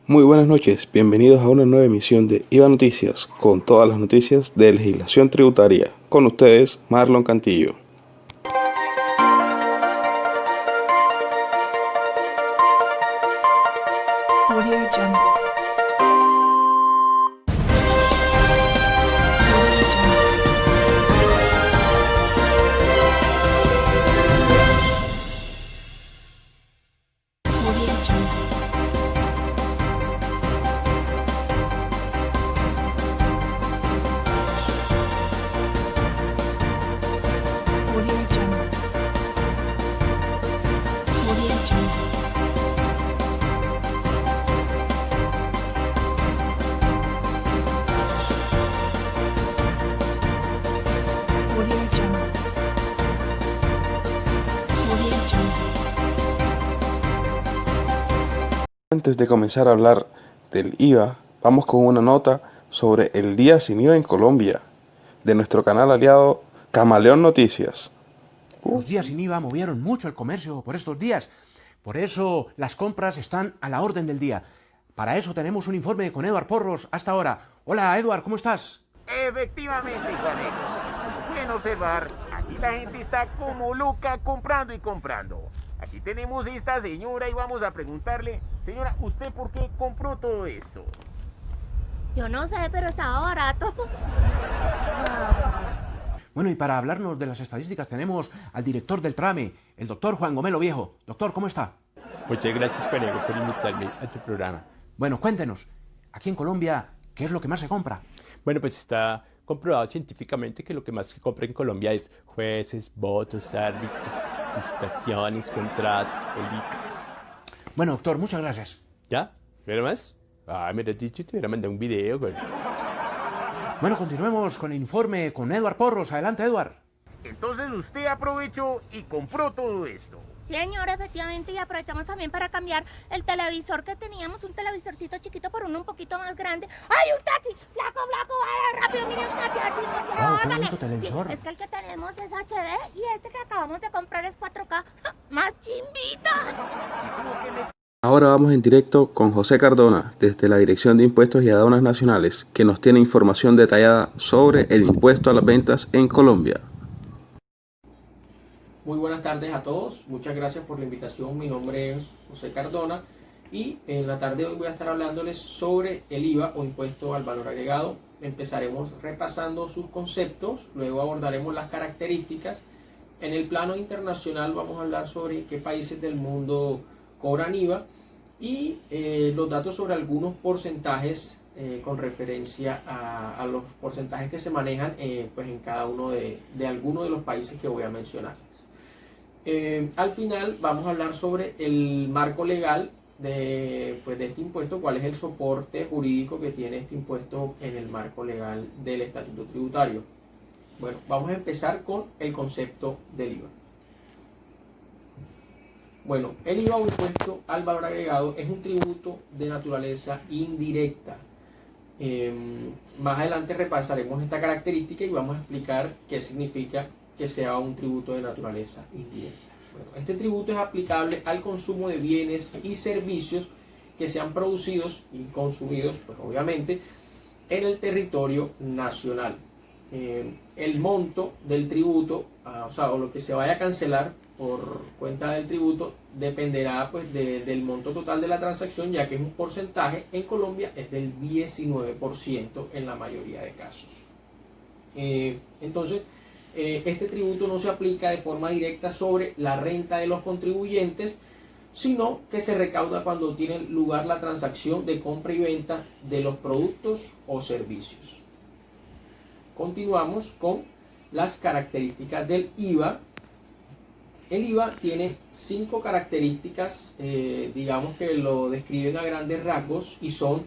Muy buenas noches, bienvenidos a una nueva emisión de IVA Noticias, con todas las noticias de legislación tributaria. Con ustedes, Marlon Cantillo. Audio Jungle. Audio Jungle. Audio Jungle. Audio Jungle. Audio Jungle. Audio Jungle. Antes de comenzar a hablar del IVA, vamos con una nota sobre el día sin IVA en Colombia, de nuestro canal aliado Camaleón Noticias. Los días sin IVA movieron mucho el comercio por estos días. Por eso las compras están a la orden del día. Para eso tenemos un informe con Eduard Porros hasta ahora. Hola, Eduard, ¿cómo estás? Efectivamente, Juanejo. Como pueden observar, aquí la gente está como loca comprando y comprando. Aquí tenemos esta señora y vamos a preguntarle, señora, ¿usted por qué compró todo esto? Yo no sé, pero estaba barato. Bueno, y para hablarnos de las estadísticas tenemos al director del trame, el doctor Juan Gomelo Viejo. Doctor, ¿cómo está? Muchas gracias, Juanego, por invitarme a tu programa. Bueno, cuéntenos, aquí en Colombia, ¿qué es lo que más se compra? Bueno, pues está comprobado científicamente que lo que más se compra en Colombia es jueces, votos, árbitros, licitaciones, contratos, políticos. Bueno, doctor, muchas gracias. ¿Ya? ¿Pero más? Ah, me lo has dicho y te hubiera mandado un video, güey. Bueno, continuemos con el informe con Eduard Porros. Adelante, Eduard. Entonces usted aprovechó y compró todo esto. Señor, efectivamente, y aprovechamos también para cambiar el televisor que teníamos, un televisorcito chiquito por uno un poquito más grande. ¡Ay, un taxi! ¡Flaco, vaya rápido! ¡Mire un taxi! ¡Así, Wow, qué ándale! bonito televisor. Sí, es que el que tenemos es HD y este que acabamos de comprar es 4K. ¡Ja! ¡Más chimbita! Ahora vamos en directo con José Cardona, desde la Dirección de Impuestos y Aduanas Nacionales, que nos tiene información detallada sobre el impuesto a las ventas en Colombia. Muy buenas tardes a todos, muchas gracias por la invitación. Mi nombre es José Cardona y en la tarde de hoy voy a estar hablándoles sobre el IVA o impuesto al valor agregado. Empezaremos repasando sus conceptos, luego abordaremos las características. En el plano internacional vamos a hablar sobre qué países del mundo cobran IVA y los datos sobre algunos porcentajes con referencia a los porcentajes que se manejan pues en cada uno de algunos de los países que voy a mencionar. Al final vamos a hablar sobre el marco legal de este impuesto, cuál es el soporte jurídico que tiene este impuesto en el marco legal del estatuto tributario. Bueno, vamos a empezar con el concepto del IVA. Bueno, el IVA o impuesto al valor agregado es un tributo de naturaleza indirecta. Más adelante repasaremos esta característica y vamos a explicar qué significa que sea un tributo de naturaleza indirecta. Bueno, este tributo es aplicable al consumo de bienes y servicios que sean producidos y consumidos, pues obviamente, en el territorio nacional. El monto del tributo, o lo que se vaya a cancelar por cuenta del tributo, dependerá pues del monto total de la transacción, ya que es un porcentaje. En Colombia es del 19% en la mayoría de casos. Entonces, este tributo no se aplica de forma directa sobre la renta de los contribuyentes, sino que se recauda cuando tiene lugar la transacción de compra y venta de los productos o servicios. Continuamos con las características del IVA. El IVA tiene 5 características, digamos que lo describen a grandes rasgos, y son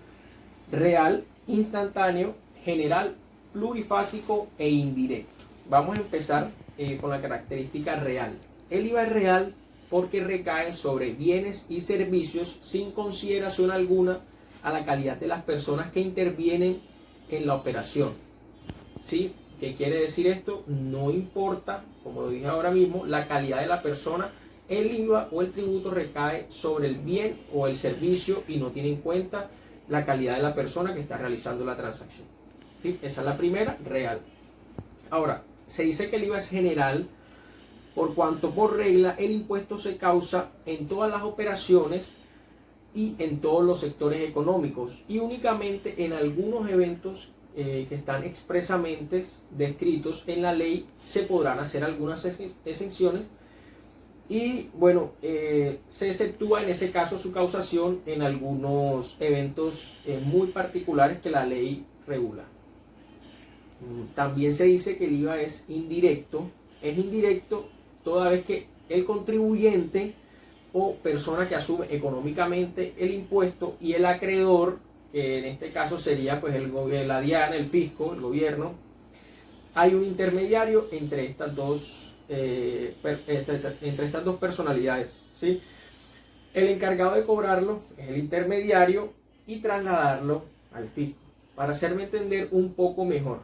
real, instantáneo, general, plurifásico e indirecto. Vamos a empezar con la característica real. El IVA es real porque recae sobre bienes y servicios sin consideración alguna a la calidad de las personas que intervienen en la operación. ¿Sí? ¿Qué quiere decir esto? No importa, como lo dije ahora mismo, la calidad de la persona el IVA o el tributo recae sobre el bien o el servicio y no tiene en cuenta la calidad de la persona que está realizando la transacción. ¿Sí? Esa es la primera, real. Ahora, se dice que el IVA es general por cuanto por regla el impuesto se causa en todas las operaciones y en todos los sectores económicos y únicamente en algunos eventos que están expresamente descritos en la ley se podrán hacer algunas exenciones y bueno, se exceptúa en ese caso su causación en algunos eventos muy particulares que la ley regula. También se dice que el IVA es indirecto toda vez que el contribuyente o persona que asume económicamente el impuesto y el acreedor, que en este caso sería pues la DIAN, el fisco, el gobierno, hay un intermediario entre estas dos personalidades, ¿sí? El encargado de cobrarlo es el intermediario y trasladarlo al fisco. Para hacerme entender un poco mejor,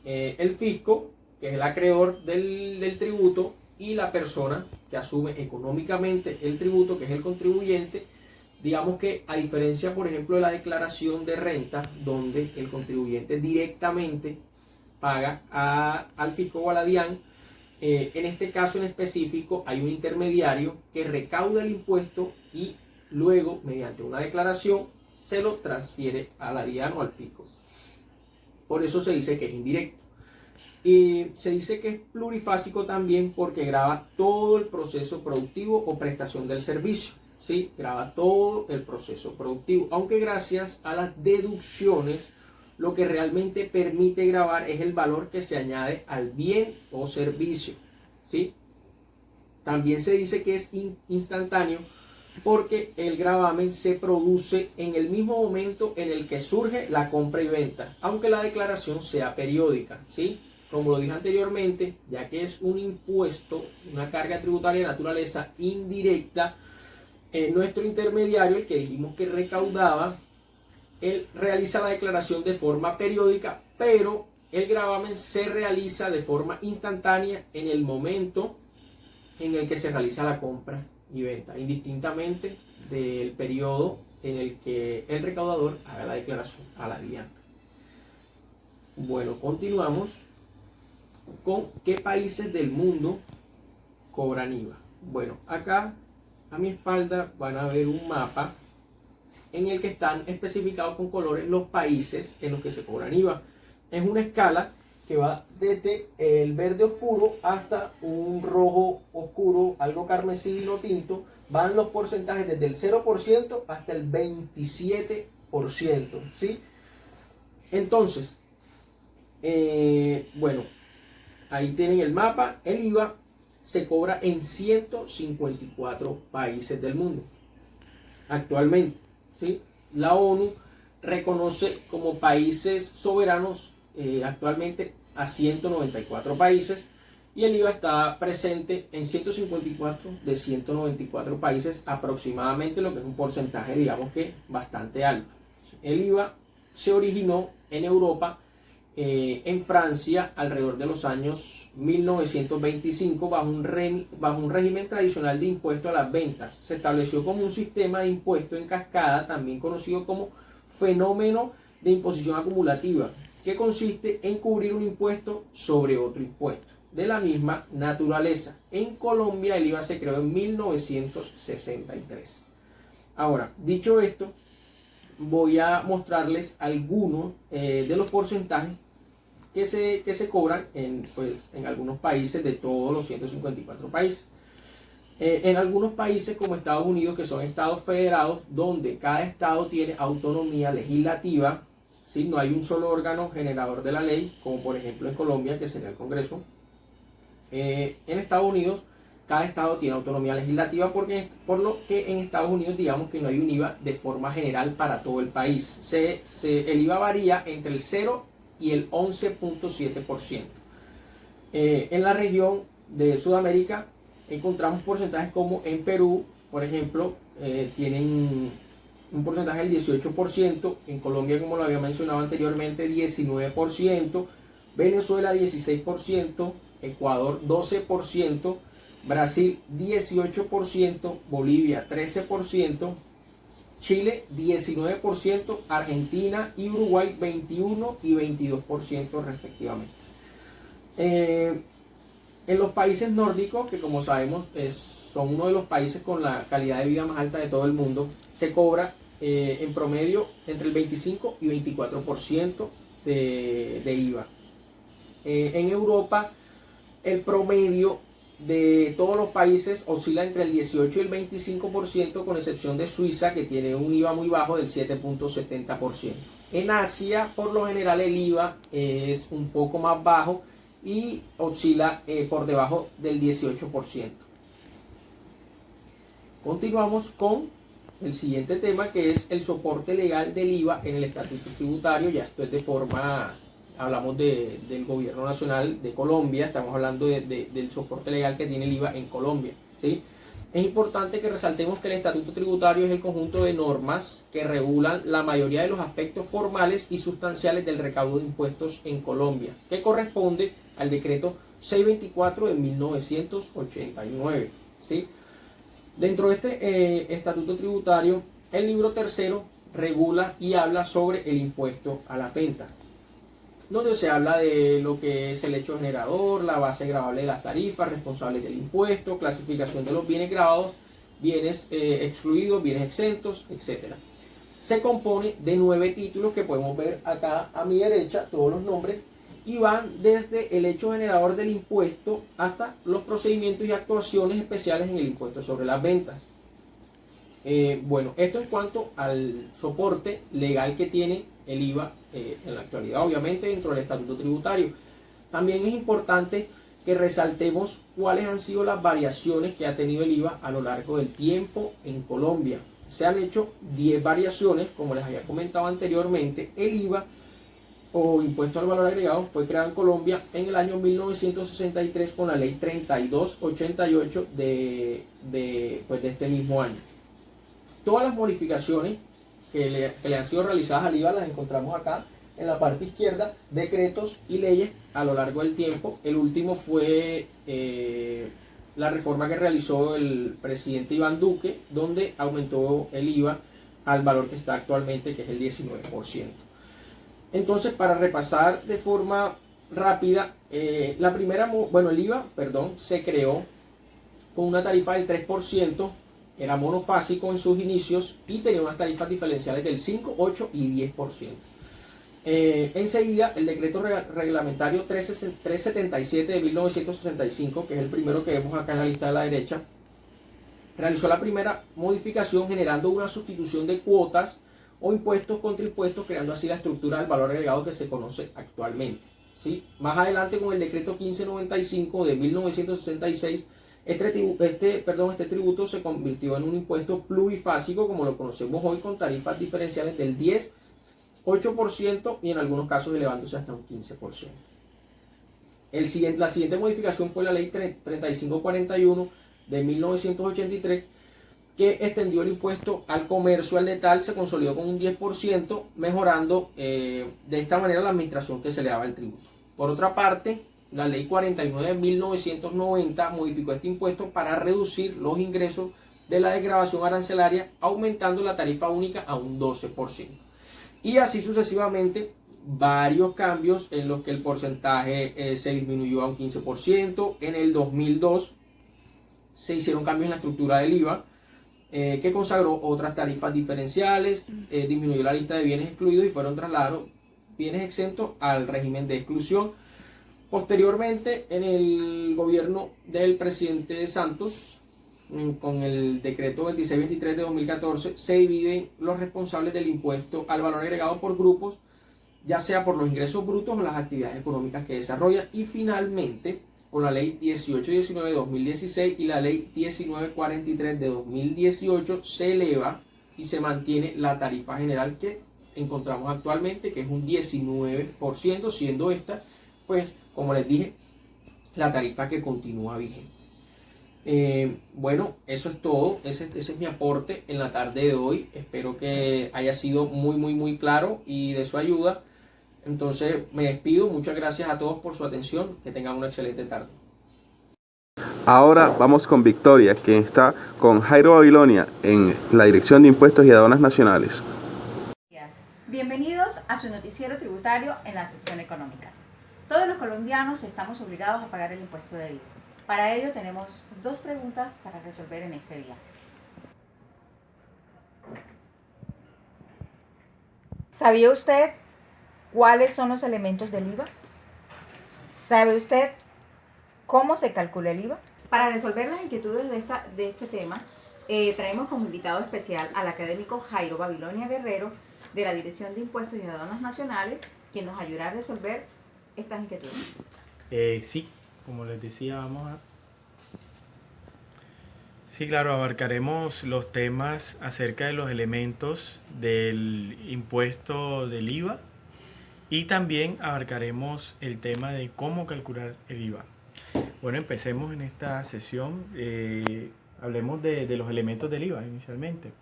el fisco, que es el acreedor del tributo, y la persona que asume económicamente el tributo, que es el contribuyente, digamos que a diferencia, por ejemplo, de la declaración de renta, donde el contribuyente directamente paga al fisco o a la DIAN, en este caso en específico hay un intermediario que recauda el impuesto y luego, mediante una declaración, se lo transfiere a la DIAN o al fisco. Por eso se dice que es indirecto. Y se dice que es plurifásico también porque grava todo el proceso productivo o prestación del servicio, ¿sí? Grava todo el proceso productivo, aunque gracias a las deducciones lo que realmente permite gravar es el valor que se añade al bien o servicio, ¿sí? También se dice que es instantáneo porque el gravamen se produce en el mismo momento en el que surge la compra y venta, aunque la declaración sea periódica, ¿sí? Como lo dije anteriormente, ya que es un impuesto, una carga tributaria de naturaleza indirecta, nuestro intermediario, el que dijimos que recaudaba, él realiza la declaración de forma periódica, pero el gravamen se realiza de forma instantánea en el momento en el que se realiza la compra y venta, indistintamente del periodo en el que el recaudador haga la declaración a la DIAN. Bueno, continuamos con qué países del mundo cobran IVA. Bueno, acá a mi espalda van a ver un mapa en el que están especificados con colores los países en los que se cobran IVA. Es una escala que va desde el verde oscuro hasta un rojo oscuro, algo carmesí vino tinto. Van los porcentajes desde el 0% hasta el 27%, ¿sí? Entonces, bueno, ahí tienen el mapa. El IVA se cobra en 154 países del mundo actualmente, ¿sí? La ONU reconoce como países soberanos actualmente a 194 países y el IVA está presente en 154 de 194 países aproximadamente, lo que es un porcentaje, digamos que bastante alto. El IVA se originó en Europa, en Francia, alrededor de los años 1925, bajo un régimen tradicional de impuesto a las ventas. Se estableció como un sistema de impuesto en cascada, también conocido como fenómeno de imposición acumulativa, que consiste en cubrir un impuesto sobre otro impuesto de la misma naturaleza. En Colombia el IVA se creó en 1963. Ahora, dicho esto, voy a mostrarles algunos de los porcentajes que se cobran en algunos países de todos los 154 países. En algunos países como Estados Unidos, que son estados federados, donde cada estado tiene autonomía legislativa, ¿sí? No hay un solo órgano generador de la ley, como por ejemplo en Colombia, que sería el Congreso. En Estados Unidos, cada estado tiene autonomía legislativa, por lo que en Estados Unidos digamos que no hay un IVA de forma general para todo el país. El IVA varía entre el 0 y el 11.7%. En la región de Sudamérica encontramos porcentajes como en Perú, por ejemplo, tienen un porcentaje del 18%, en Colombia, como lo había mencionado anteriormente, 19%, Venezuela 16%, Ecuador 12%, Brasil 18%, Bolivia 13%, Chile 19%, Argentina y Uruguay 21 y 22% respectivamente. En los países nórdicos, que como sabemos son uno de los países con la calidad de vida más alta de todo el mundo, se cobra en promedio entre el 25 y 24% de IVA. En Europa el promedio de todos los países oscila entre el 18 y el 25%, con excepción de Suiza, que tiene un IVA muy bajo del 7.70%. En Asia, por lo general, el IVA es un poco más bajo y oscila por debajo del 18%. Continuamos con el siguiente tema, que es el soporte legal del IVA en el estatuto tributario. Ya esto es de forma... Hablamos del gobierno nacional de Colombia, estamos hablando del soporte legal que tiene el IVA en Colombia, ¿sí? Es importante que resaltemos que el estatuto tributario es el conjunto de normas que regulan la mayoría de los aspectos formales y sustanciales del recaudo de impuestos en Colombia, que corresponde al decreto 624 de 1989, ¿sí? Dentro de este estatuto tributario, el libro tercero regula y habla sobre el impuesto a la venta, donde se habla de lo que es el hecho generador, la base gravable de las tarifas, responsables del impuesto, clasificación de los bienes gravados, bienes excluidos, bienes exentos, etc. Se compone de 9 títulos que podemos ver acá a mi derecha, todos los nombres, y van desde el hecho generador del impuesto hasta los procedimientos y actuaciones especiales en el impuesto sobre las ventas. Bueno, esto en cuanto al soporte legal que tiene el IVA en la actualidad, obviamente dentro del estatuto tributario. También es importante que resaltemos cuáles han sido las variaciones que ha tenido el IVA a lo largo del tiempo en Colombia. Se han hecho 10 variaciones, como les había comentado anteriormente. El IVA o impuesto al valor agregado fue creado en Colombia en el año 1963 con la ley 3288 de este mismo año. Todas las modificaciones que le han sido realizadas al IVA las encontramos acá en la parte izquierda, decretos y leyes a lo largo del tiempo. El último fue la reforma que realizó el presidente Iván Duque, donde aumentó el IVA al valor que está actualmente, que es el 19%. Entonces, para repasar de forma rápida, el IVA, se creó con una tarifa del 3%, era monofásico en sus inicios y tenía unas tarifas diferenciales del 5, 8 y 10%. Enseguida, el decreto reglamentario 377 de 1965, que es el primero que vemos acá en la lista de la derecha, realizó la primera modificación generando una sustitución de cuotas o impuestos contra impuestos, creando así la estructura del valor agregado que se conoce actualmente, ¿sí? Más adelante, con el decreto 1595 de 1966, este tributo se convirtió en un impuesto plurifásico, como lo conocemos hoy, con tarifas diferenciales del 10, 8% y en algunos casos elevándose hasta un 15%. La siguiente modificación fue la ley 3541 de 1983, que extendió el impuesto al comercio al detalle, se consolidó con un 10%, mejorando de esta manera la administración que se le daba al tributo. Por otra parte, la ley 49 de 1990 modificó este impuesto para reducir los ingresos de la desgravación arancelaria, aumentando la tarifa única a un 12%. Y así sucesivamente, varios cambios en los que el porcentaje se disminuyó a un 15%. En el 2002 se hicieron cambios en la estructura del IVA, que consagró otras tarifas diferenciales, disminuyó la lista de bienes excluidos y fueron trasladados bienes exentos al régimen de exclusión. Posteriormente, en el gobierno del presidente Santos, con el decreto 2623 de 2014, se dividen los responsables del impuesto al valor agregado por grupos, ya sea por los ingresos brutos o las actividades económicas que desarrollan. Y finalmente, con la ley 1819 de 2016 y la ley 1943 de 2018, se eleva y se mantiene la tarifa general que encontramos actualmente, que es un 19%, siendo esta, pues, como les dije, la tarifa que continúa vigente. Bueno, eso es todo. Ese es mi aporte en la tarde de hoy. Espero que haya sido muy claro y de su ayuda. Entonces me despido. Muchas gracias a todos por su atención. Que tengan una excelente tarde. Ahora vamos con Victoria, quien está con Jairo Babilonia en la Dirección de Impuestos y Aduanas Nacionales. Bienvenidos a su noticiero tributario en la sección económicas. Todos los colombianos estamos obligados a pagar el impuesto del IVA. Para ello tenemos dos preguntas para resolver en este día. ¿Sabía usted cuáles son los elementos del IVA? ¿Sabe usted cómo se calcula el IVA? Para resolver las inquietudes de este tema, traemos como invitado especial al académico Jairo Babilonia Guerrero de la Dirección de Impuestos y Aduanas Nacionales, quien nos ayudará a resolver estas inquietudes. Sí, como les decía, Sí, claro, abarcaremos los temas acerca de los elementos del impuesto del IVA y también abarcaremos el tema de cómo calcular el IVA. Bueno, empecemos en esta sesión. Hablemos de los elementos del IVA inicialmente.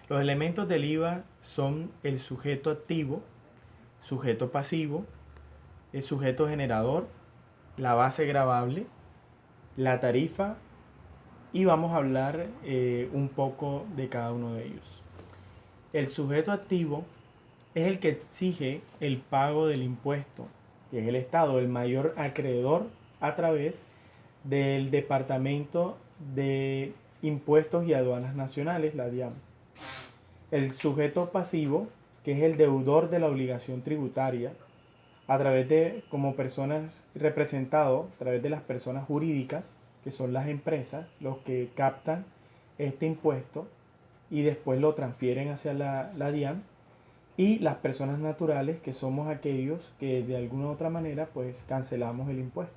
Los elementos del IVA son el sujeto activo, sujeto pasivo, el sujeto generador, la base gravable, la tarifa, y vamos a hablar un poco de cada uno de ellos. El sujeto activo es el que exige el pago del impuesto, que es el Estado, el mayor acreedor a través del Departamento de Impuestos y Aduanas Nacionales, la DIAN. El sujeto pasivo, que es el deudor de la obligación tributaria, a través de, como personas representado, a través de las personas jurídicas, que son las empresas, los que captan este impuesto y después lo transfieren hacia la DIAN, y las personas naturales, que somos aquellos que de alguna u otra manera pues cancelamos el impuesto,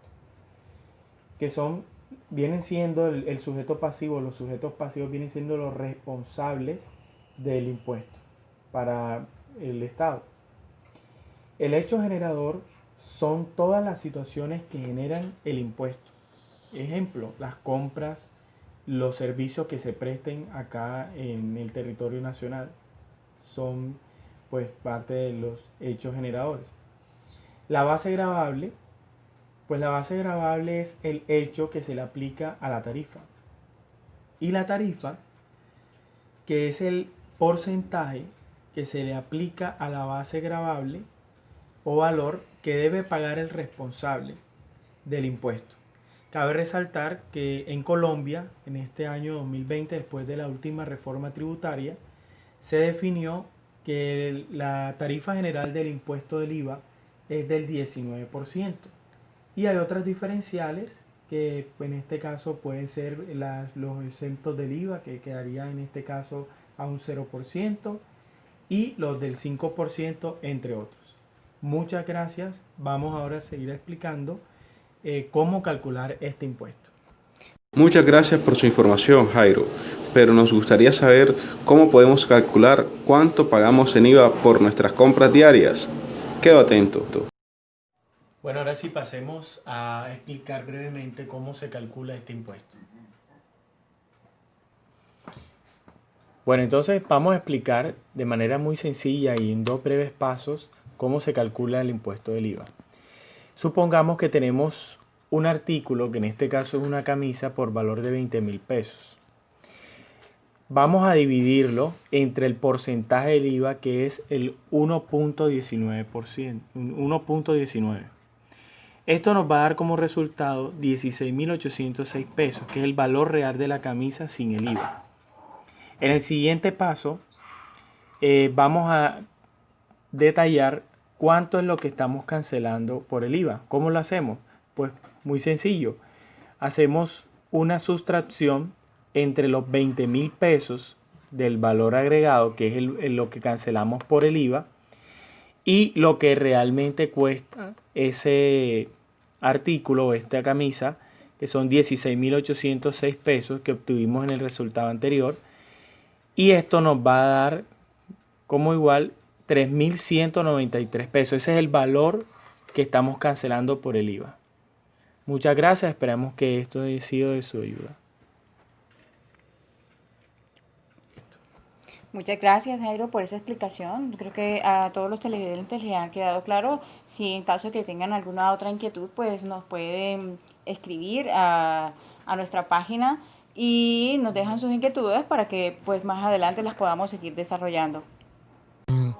que vienen siendo el sujeto pasivo. Los sujetos pasivos vienen siendo los responsables del impuesto para el Estado. El hecho generador son todas las situaciones que generan el impuesto. Ejemplo, las compras, los servicios que se presten acá en el territorio nacional son pues parte de los hechos generadores. La base gravable, pues la base gravable es el hecho que se le aplica a la tarifa. Y la tarifa, que es el porcentaje que se le aplica a la base gravable o valor que debe pagar el responsable del impuesto. Cabe resaltar que en Colombia, en este año 2020, después de la última reforma tributaria, se definió que la tarifa general del impuesto del IVA es del 19%. Y hay otras diferenciales que en este caso pueden ser los exentos del IVA, que quedaría en este caso a un 0%, y los del 5%, entre otros. Muchas gracias. Vamos ahora a seguir explicando cómo calcular este impuesto. Muchas gracias por su información, Jairo, pero nos gustaría saber cómo podemos calcular cuánto pagamos en IVA por nuestras compras diarias. Quedo atento. Bueno, ahora sí pasemos a explicar brevemente cómo se calcula este impuesto. Bueno, entonces vamos a explicar de manera muy sencilla y en dos breves pasos cómo se calcula el impuesto del IVA. Supongamos que tenemos un artículo, que en este caso es una camisa, por valor de 20.000 pesos. Vamos a dividirlo entre el porcentaje del IVA, que es el 1.19%. 1.19. Esto nos va a dar como resultado 16.806 pesos, que es el valor real de la camisa sin el IVA. En el siguiente paso vamos a detallar cuánto es lo que estamos cancelando por el IVA. ¿Cómo lo hacemos? Pues muy sencillo. Hacemos una sustracción entre los 20.000 pesos del valor agregado, que es lo que cancelamos por el IVA, y lo que realmente cuesta ese artículo o esta camisa, que son 16.806 pesos que obtuvimos en el resultado anterior. Y esto nos va a dar como igual 3.193 pesos. Ese es el valor que estamos cancelando por el IVA. Muchas gracias. Esperamos que esto haya sido de su ayuda. Muchas gracias, Jairo, por esa explicación. Creo que a todos los televidentes les ha quedado claro. Si en caso de que tengan alguna otra inquietud, pues nos pueden escribir a a nuestra página y nos dejan sus inquietudes para que pues más adelante las podamos seguir desarrollando.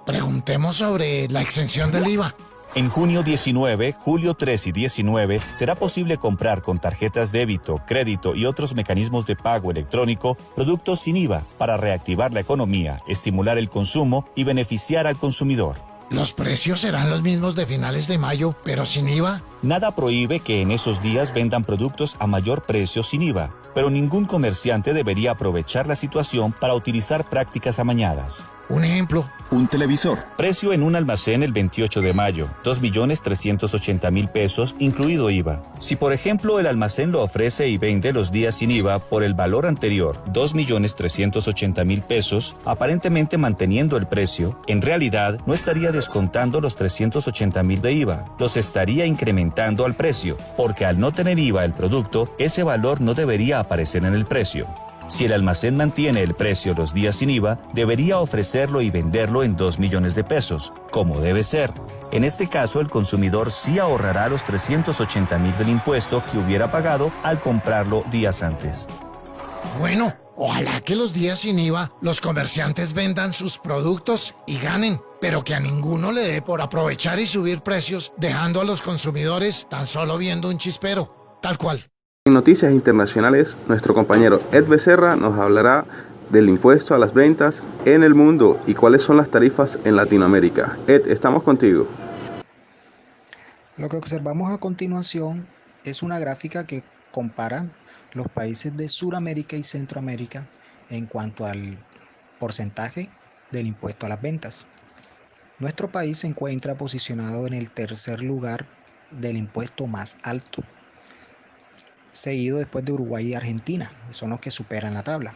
Preguntemos sobre la exención del IVA. En junio 19, julio 3 y 19 será posible comprar con tarjetas débito, crédito y otros mecanismos de pago electrónico productos sin IVA para reactivar la economía, estimular el consumo y beneficiar al consumidor. ¿Los precios serán los mismos de finales de mayo, pero sin IVA? Nada prohíbe que en esos días vendan productos a mayor precio sin IVA, pero ningún comerciante debería aprovechar la situación para utilizar prácticas amañadas. Un ejemplo. Un televisor. Precio en un almacén el 28 de mayo, 2.380.000 pesos, incluido IVA. Si por ejemplo el almacén lo ofrece y vende los días sin IVA por el valor anterior, 2.380.000 pesos, aparentemente manteniendo el precio, en realidad no estaría descontando los 380.000 de IVA, los estaría incrementando al precio, porque al no tener IVA el producto, ese valor no debería aparecer en el precio. Si el almacén mantiene el precio los días sin IVA, debería ofrecerlo y venderlo en 2 millones de pesos, como debe ser. En este caso, el consumidor sí ahorrará los 380.000 del impuesto que hubiera pagado al comprarlo días antes. Bueno, ojalá que los días sin IVA los comerciantes vendan sus productos y ganen, pero que a ninguno le dé por aprovechar y subir precios, dejando a los consumidores tan solo viendo un chispero, tal cual. En noticias internacionales, nuestro compañero Ed Becerra nos hablará del impuesto a las ventas en el mundo y cuáles son las tarifas en Latinoamérica. Ed, estamos contigo. Lo que observamos a continuación es una gráfica que compara los países de Sudamérica y Centroamérica en cuanto al porcentaje del impuesto a las ventas. Nuestro país se encuentra posicionado en el tercer lugar del impuesto más alto, seguido después de Uruguay y Argentina, son los que superan la tabla.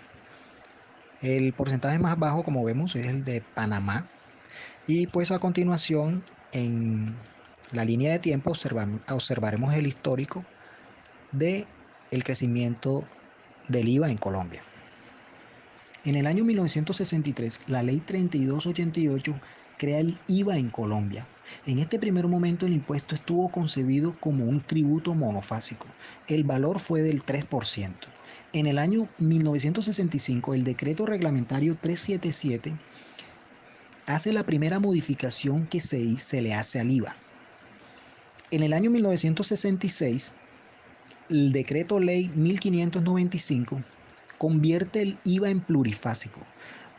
El porcentaje más bajo, como vemos, es el de Panamá. Y pues a continuación, en la línea de tiempo, observaremos el histórico del crecimiento del IVA en Colombia. En el año 1963, la ley 3288 crea el IVA en Colombia. En este primer momento el impuesto estuvo concebido como un tributo monofásico. El valor fue del 3%. En el año 1965 el decreto reglamentario 377 hace la primera modificación que se le hace al IVA. En el año 1966 el decreto ley 1595 convierte el IVA en plurifásico,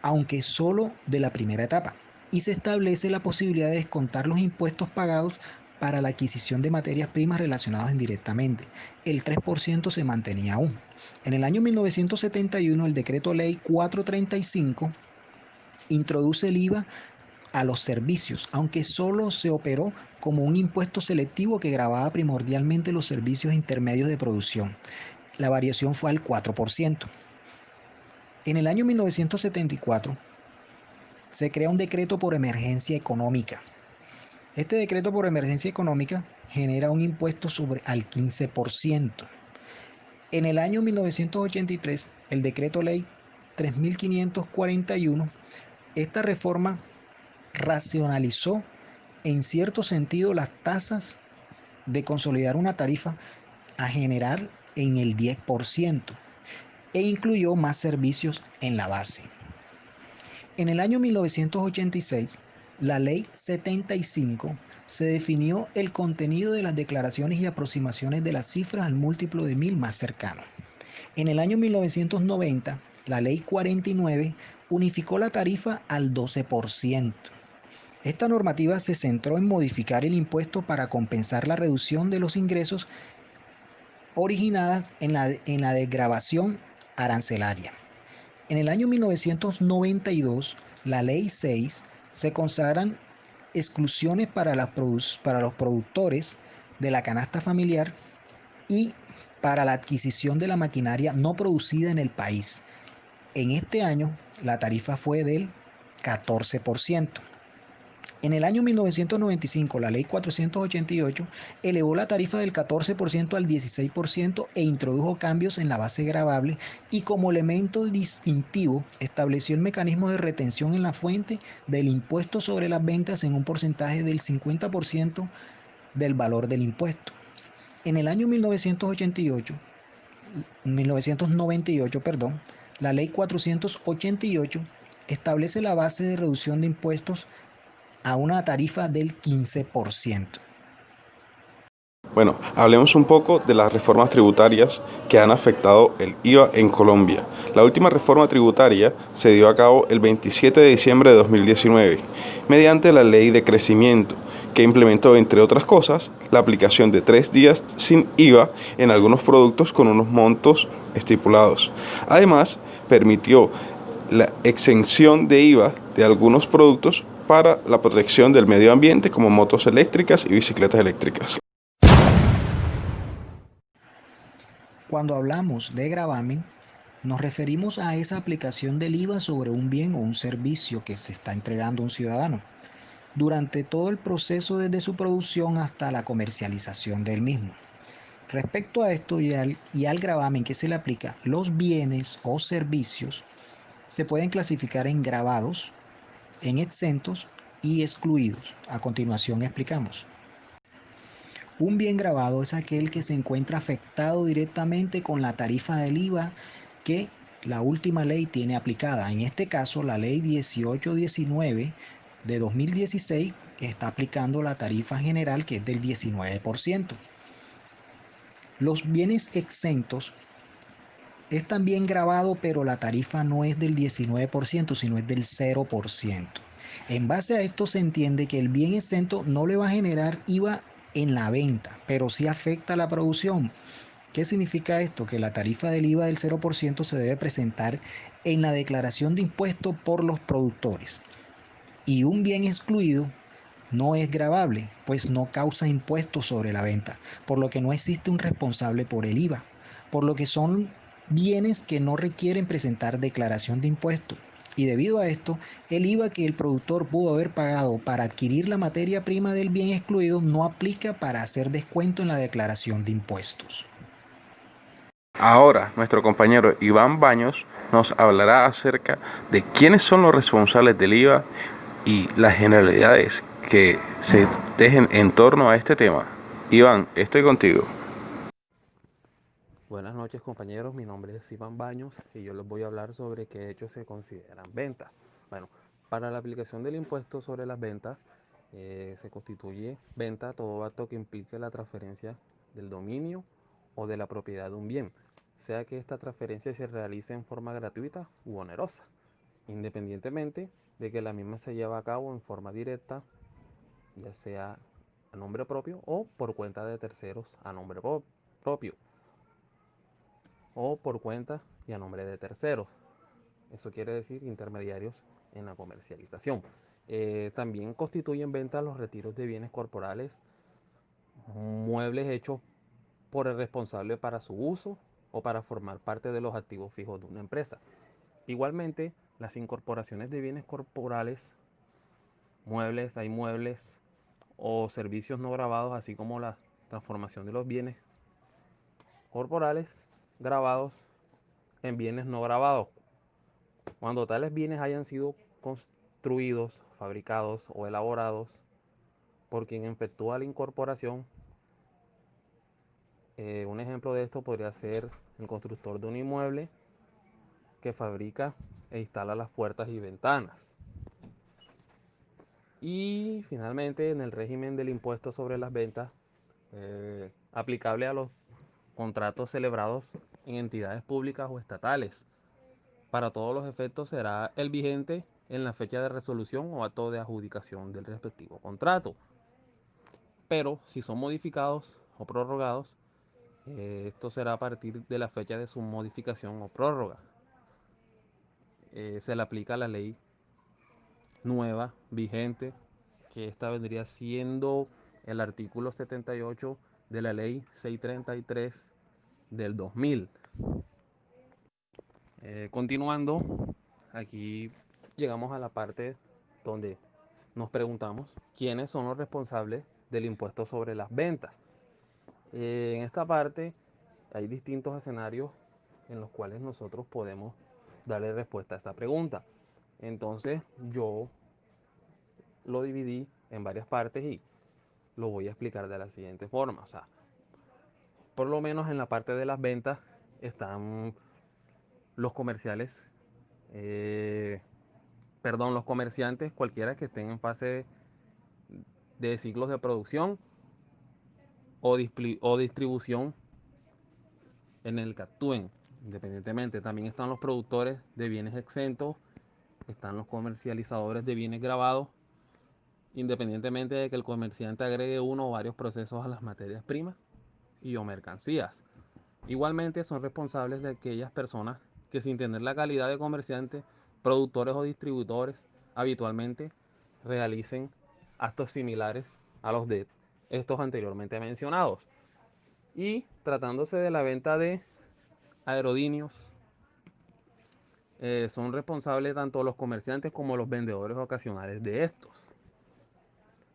aunque solo de la primera etapa, y se establece la posibilidad de descontar los impuestos pagados para la adquisición de materias primas relacionadas indirectamente. El 3% se mantenía aún. En el año 1971, el decreto ley 435 introduce el IVA a los servicios, aunque solo se operó como un impuesto selectivo que gravaba primordialmente los servicios intermedios de producción. La variación fue al 4%. En el año 1974, se crea un decreto por emergencia económica. Este decreto por emergencia económica genera un impuesto al 15%. En el año 1983, el decreto ley 3541, esta reforma racionalizó en cierto sentido las tasas de consolidar una tarifa a generar en el 10% e incluyó más servicios en la base. En el año 1986, la Ley 75 se definió el contenido de las declaraciones y aproximaciones de las cifras al múltiplo de 1000 más cercano. En el año 1990, la Ley 49 unificó la tarifa al 12%. Esta normativa se centró en modificar el impuesto para compensar la reducción de los ingresos originadas en la desgravación arancelaria. En el año 1992, la Ley 6 se consagran exclusiones para los productores de la canasta familiar y para la adquisición de la maquinaria no producida en el país. En este año, la tarifa fue del 14%. En el año 1995, la Ley 488 elevó la tarifa del 14% al 16% e introdujo cambios en la base gravable y como elemento distintivo estableció el mecanismo de retención en la fuente del impuesto sobre las ventas en un porcentaje del 50% del valor del impuesto. En el año 1988, 1998, perdón, la ley 488 establece la base de reducción de impuestos a una tarifa del 15%. Bueno, hablemos un poco de las reformas tributarias que han afectado el IVA en Colombia. La última reforma tributaria se dio a cabo el 27 de diciembre de 2019, mediante la Ley de Crecimiento, que implementó, entre otras cosas, la aplicación de 3 días sin IVA en algunos productos con unos montos estipulados. Además, permitió la exención de IVA de algunos productos para la protección del medio ambiente, como motos eléctricas y bicicletas eléctricas. Cuando hablamos de gravamen, nos referimos a esa aplicación del IVA sobre un bien o un servicio que se está entregando a un ciudadano durante todo el proceso desde su producción hasta la comercialización del mismo. Respecto a esto y al gravamen que se le aplica, los bienes o servicios se pueden clasificar en gravados, en exentos y excluidos. A continuación explicamos. Un bien gravado es aquel que se encuentra afectado directamente con la tarifa del IVA que la última ley tiene aplicada. En este caso, la ley 1819 de 2016 está aplicando la tarifa general, que es del 19%. Los bienes exentos es también gravado, pero la tarifa no es del 19%, sino es del 0%. En base a esto se entiende que el bien exento no le va a generar IVA en la venta, pero sí afecta a la producción. ¿Qué significa esto? Que la tarifa del IVA del 0% se debe presentar en la declaración de impuestos por los productores. Y un bien excluido no es gravable, pues no causa impuestos sobre la venta, por lo que no existe un responsable por el IVA, por lo que son bienes que no requieren presentar declaración de impuestos. Y debido a esto, el IVA que el productor pudo haber pagado para adquirir la materia prima del bien excluido no aplica para hacer descuento en la declaración de impuestos. Ahora, nuestro compañero Iván Baños nos hablará acerca de quiénes son los responsables del IVA y las generalidades que se tejen en torno a este tema. Iván, estoy contigo. Buenas noches, compañeros, mi nombre es Iván Baños y yo les voy a hablar sobre qué hechos se consideran ventas. Bueno, para la aplicación del impuesto sobre las ventas se constituye venta todo acto que implique la transferencia del dominio o de la propiedad de un bien, sea que esta transferencia se realice en forma gratuita u onerosa, independientemente de que la misma se lleve a cabo en forma directa, ya sea a nombre propio o por cuenta de terceros a nombre propio, o por cuenta y a nombre de terceros. Eso quiere decir intermediarios en la comercialización. También constituyen venta los retiros de bienes corporales, muebles hechos por el responsable para su uso o para formar parte de los activos fijos de una empresa. Igualmente, las incorporaciones de bienes corporales, hay muebles o servicios no grabados, así como la transformación de los bienes corporales grabados en bienes no grabados, cuando tales bienes hayan sido construidos, fabricados o elaborados por quien efectúa la incorporación. Un ejemplo de esto podría ser el constructor de un inmueble que fabrica e instala las puertas y ventanas. Y finalmente, en el régimen del impuesto sobre las ventas, aplicable a los contratos celebrados en entidades públicas o estatales. Para todos los efectos será el vigente en la fecha de resolución o acto de adjudicación del respectivo contrato. Pero si son modificados o prorrogados, esto será a partir de la fecha de su modificación o prórroga. Se le aplica la ley nueva, vigente, que esta vendría siendo el artículo 78 de la ley 633 del 2000. Continuando, aquí llegamos a la parte donde nos preguntamos quiénes son los responsables del impuesto sobre las ventas. En esta parte hay distintos escenarios en los cuales nosotros podemos darle respuesta a esa pregunta. Entonces yo lo dividí en varias partes y lo voy a explicar de la siguiente forma. O sea, por lo menos en la parte de las ventas, están los comerciales, los comerciantes, cualquiera que estén en fase de ciclos de producción o distribución en el que actúen, independientemente. También están los productores de bienes exentos, están los comercializadores de bienes grabados, independientemente de que el comerciante agregue uno o varios procesos a las materias primas y o mercancías. Igualmente son responsables de aquellas personas que, sin tener la calidad de comerciante, productores o distribuidores, habitualmente realicen actos similares a los de estos anteriormente mencionados. Y tratándose de la venta de aerodineos, son responsables tanto los comerciantes como los vendedores ocasionales de estos.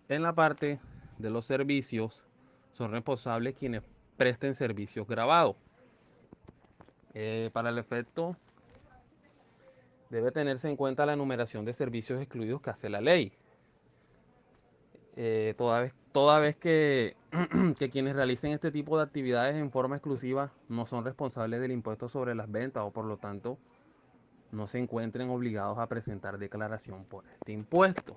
En la parte de los servicios, son responsables quienes presten servicios grabados. Para el efecto, debe tenerse en cuenta la enumeración de servicios excluidos que hace la ley. Toda vez que, que quienes realicen este tipo de actividades en forma exclusiva no son responsables del impuesto sobre las ventas, o por lo tanto no se encuentren obligados a presentar declaración por este impuesto.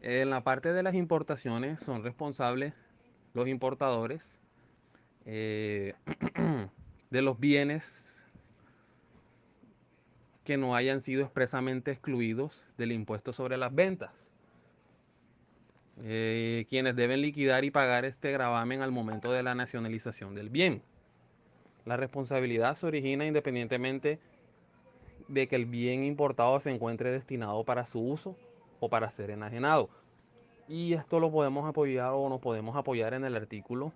En la parte de las importaciones son responsables los importadores de los bienes que no hayan sido expresamente excluidos del impuesto sobre las ventas, quienes deben liquidar y pagar este gravamen al momento de la nacionalización del bien. La responsabilidad se origina independientemente de que el bien importado se encuentre destinado para su uso o para ser enajenado. Y esto lo podemos apoyar o nos podemos apoyar en el artículo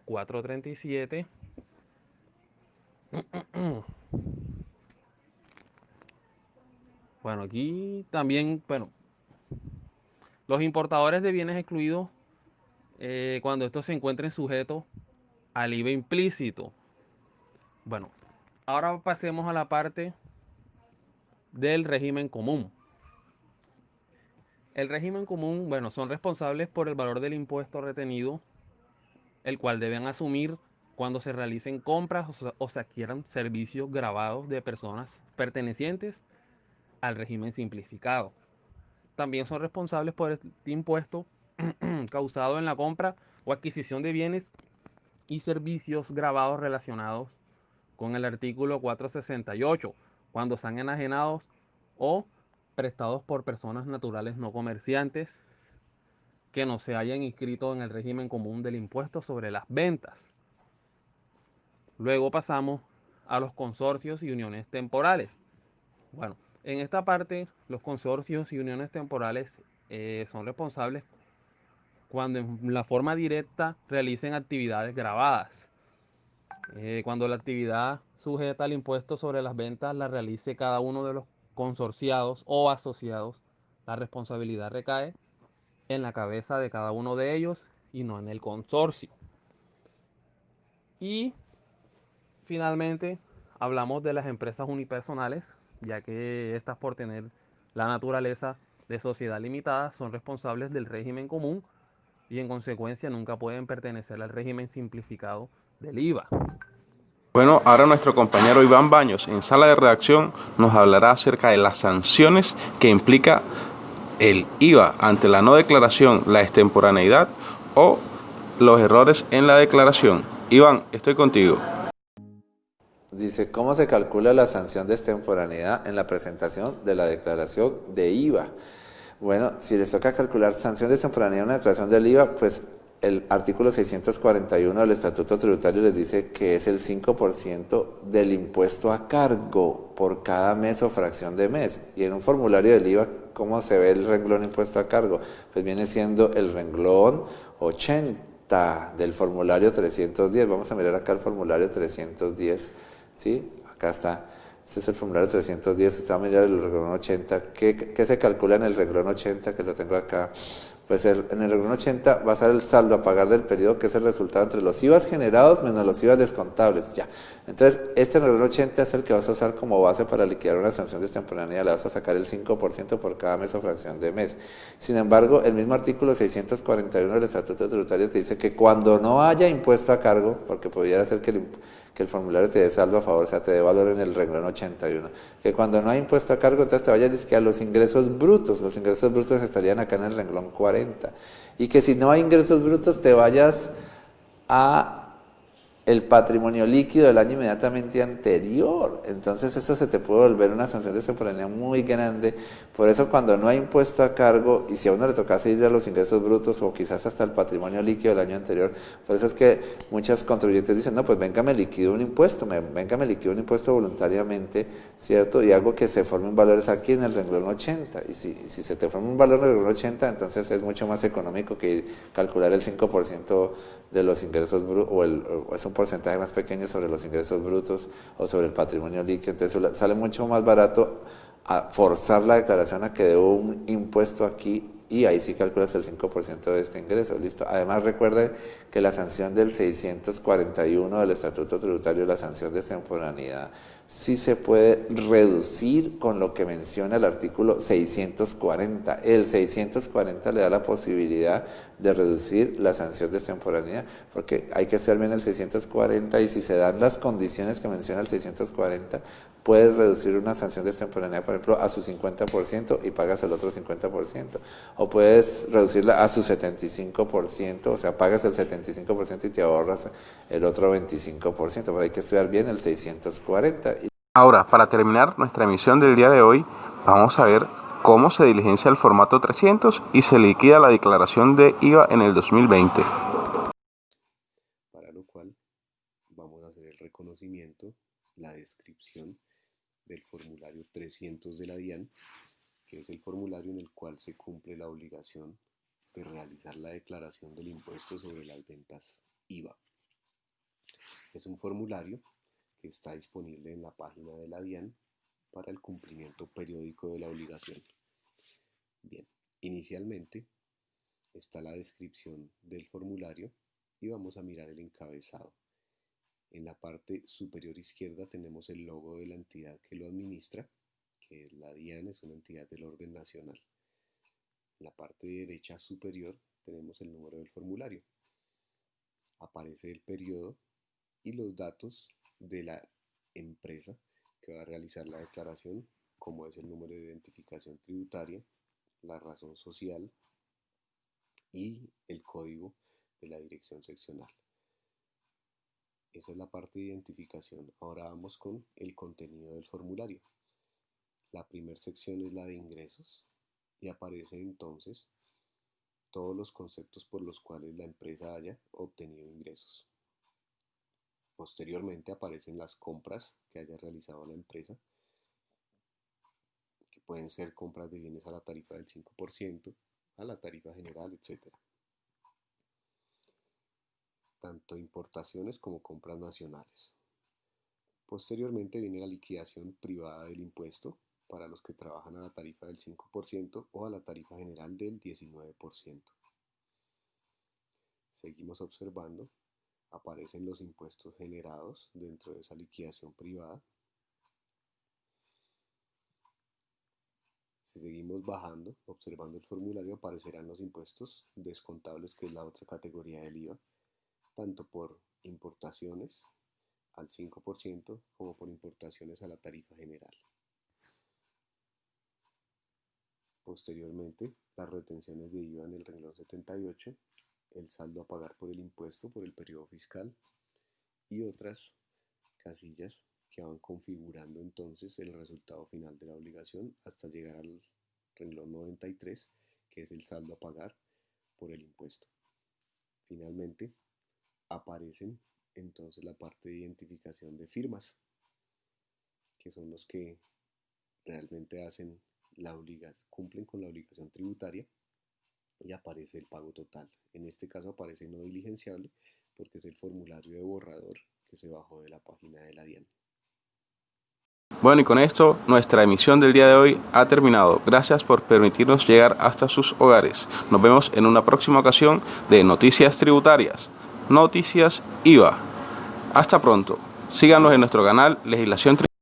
437. Bueno, aquí también, los importadores de bienes excluidos, cuando estos se encuentren sujetos al IVA implícito. Bueno, ahora pasemos a la parte del régimen común. El régimen común, son responsables por el valor del impuesto retenido, el cual deben asumir cuando se realicen compras o se adquieran servicios gravados de personas pertenecientes al régimen simplificado. También son responsables por este impuesto causado en la compra o adquisición de bienes y servicios gravados relacionados con el artículo 468, cuando sean enajenados o prestados por personas naturales no comerciantes que no se hayan inscrito en el régimen común del impuesto sobre las ventas. Luego pasamos a los consorcios y uniones temporales. Bueno, en esta parte los consorcios y uniones temporales son responsables cuando en la forma directa realicen actividades gravadas. Cuando la actividad sujeta al impuesto sobre las ventas la realice cada uno de los consorciados o asociados, la responsabilidad recae en la cabeza de cada uno de ellos y no en el consorcio. Y finalmente hablamos de las empresas unipersonales, ya que estas, por tener la naturaleza de sociedad limitada, son responsables del régimen común y en consecuencia nunca pueden pertenecer al régimen simplificado del IVA. Bueno, ahora nuestro compañero Iván Baños, en sala de redacción, nos hablará acerca de las sanciones que implica el IVA ante la no declaración, la extemporaneidad o los errores en la declaración. Iván, estoy contigo. Dice, ¿cómo se calcula la sanción de extemporaneidad en la presentación de la declaración de IVA? Bueno, si les toca calcular sanción de extemporaneidad en la declaración del IVA, pues el artículo 641 del Estatuto Tributario les dice que es el 5% del impuesto a cargo por cada mes o fracción de mes. Y en un formulario del IVA, ¿cómo se ve el renglón impuesto a cargo? Pues viene siendo el renglón 80 del formulario 310. Vamos a mirar acá el formulario 310, ¿sí? Acá está. Este es el formulario 310, usted va a mirar el renglón 80. ¿Qué se calcula en el renglón 80? Que lo tengo acá. Pues en el renglón 80 va a ser el saldo a pagar del periodo, que es el resultado entre los IVAs generados menos los IVAs descontables. Ya. Entonces, este renglón 80 es el que vas a usar como base para liquidar una sanción de extemporaneidad. Le vas a sacar el 5% por cada mes o fracción de mes. Sin embargo, el mismo artículo 641 del Estatuto Tributario te dice que cuando no haya impuesto a cargo, porque pudiera ser que el formulario te dé saldo a favor, o sea, te dé valor en el renglón 81, que cuando no hay impuesto a cargo, entonces te vayas a los ingresos brutos estarían acá en el renglón 40, y que si no hay ingresos brutos te vayas a el patrimonio líquido del año inmediatamente anterior. Entonces eso se te puede volver una sanción de extemporaneidad muy grande. Por eso cuando no hay impuesto a cargo, y si a uno le tocase ir a los ingresos brutos o quizás hasta el patrimonio líquido del año anterior, por eso es que muchas contribuyentes dicen, no, pues venga, me liquido un impuesto, voluntariamente, ¿cierto? Y hago que se formen valores aquí en el renglón 80. Y si se te forma un valor en el renglón 80, entonces es mucho más económico que calcular el 5% de los ingresos brutos, o es un porcentaje más pequeño sobre los ingresos brutos o sobre el patrimonio líquido. Entonces sale mucho más barato a forzar la declaración a que debo un impuesto aquí, y ahí sí calculas el 5% de este ingreso, listo. Además recuerde que la sanción del 641 del Estatuto Tributario, la sanción de extemporaneidad, sí se puede reducir con lo que menciona el artículo 640. El 640 le da la posibilidad de reducir la sanción de extemporaneidad, porque hay que hacer bien el 640, y si se dan las condiciones que menciona el 640, puedes reducir una sanción de extemporaneidad, por ejemplo, a su 50% y pagas el otro 50%. O puedes reducirla a su 75%, o sea, pagas el 75% y te ahorras el otro 25%. Pero hay que estudiar bien el 640. Ahora, para terminar nuestra emisión del día de hoy, vamos a ver cómo se diligencia el formato 300 y se liquida la declaración de IVA en el 2020. Para lo cual vamos a hacer el reconocimiento, la descripción del formulario 300 de la DIAN, que es el formulario en el cual se cumple la obligación de realizar la declaración del impuesto sobre las ventas IVA. Es un formulario que está disponible en la página de la DIAN para el cumplimiento periódico de la obligación. Bien, inicialmente está la descripción del formulario y vamos a mirar el encabezado. En la parte superior izquierda tenemos el logo de la entidad que lo administra, que es la DIAN, es una entidad del orden nacional. En la parte derecha superior tenemos el número del formulario. Aparece el periodo y los datos de la empresa que va a realizar la declaración, como es el número de identificación tributaria, la razón social y el código de la dirección seccional. Esa es la parte de identificación. Ahora vamos con el contenido del formulario. La primera sección es la de ingresos y aparece entonces todos los conceptos por los cuales la empresa haya obtenido ingresos. Posteriormente aparecen las compras que haya realizado la empresa, que pueden ser compras de bienes a la tarifa del 5%, a la tarifa general, etc. Tanto importaciones como compras nacionales. Posteriormente viene la liquidación privada del impuesto para los que trabajan a la tarifa del 5% o a la tarifa general del 19%. Seguimos observando, aparecen los impuestos generados dentro de esa liquidación privada. Si seguimos bajando, observando el formulario, aparecerán los impuestos descontables, que es la otra categoría del IVA, tanto por importaciones al 5% como por importaciones a la tarifa general. Posteriormente, las retenciones de IVA en el renglón 78, el saldo a pagar por el impuesto por el periodo fiscal y otras casillas que van configurando entonces el resultado final de la obligación hasta llegar al renglón 93, que es el saldo a pagar por el impuesto. Finalmente, aparecen entonces la parte de identificación de firmas, que son los que realmente hacen cumplen con la obligación tributaria, y aparece el pago total. En este caso aparece no diligenciable porque es el formulario de borrador que se bajó de la página de la DIAN. Bueno, y con esto nuestra emisión del día de hoy ha terminado. Gracias por permitirnos llegar hasta sus hogares. Nos vemos en una próxima ocasión de Noticias Tributarias, Noticias IVA. Hasta pronto. Síganos en nuestro canal Legislación Tributaria.